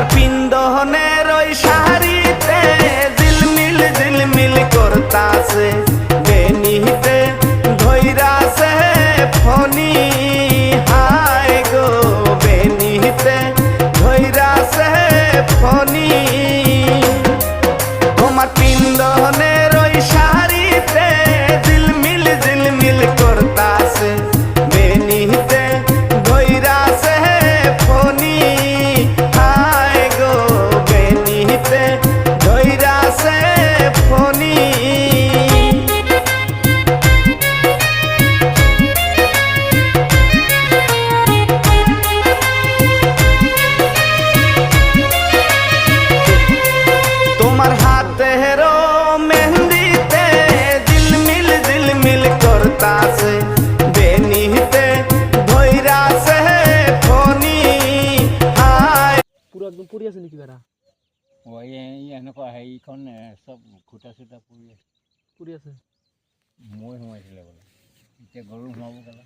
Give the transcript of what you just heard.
তোমার পিন্দনের ওই শাড়িতে ঝিলমিল ঝিলমিল করতাছে বেনিতে ধইরাছে ফনি হায় গো বেনিতে ধইরাছে ফনি তোমার পিন্দনের ওই শাড়িতে ঝিলমিল ঝিলমিল করতাছে বেনিতে ধইরাছে ফনি হায় গো বেনিতে ধইরাছে ফনি তোমার হাতেরও মেহেন্দিতে ঝিলমিল ঝিলমিল করতাছে বেনিতে ধইরাছে ফনি হায় পুরো একদম পড়ি আছে নাকি বেড়া ওই এনেকুৱা হেৰিখন চব খুটা চুটা পৰি আছে পড়ি আছে মই সোমাইছিলে বোলে এতিয়া গৰু সোমাব গ'লে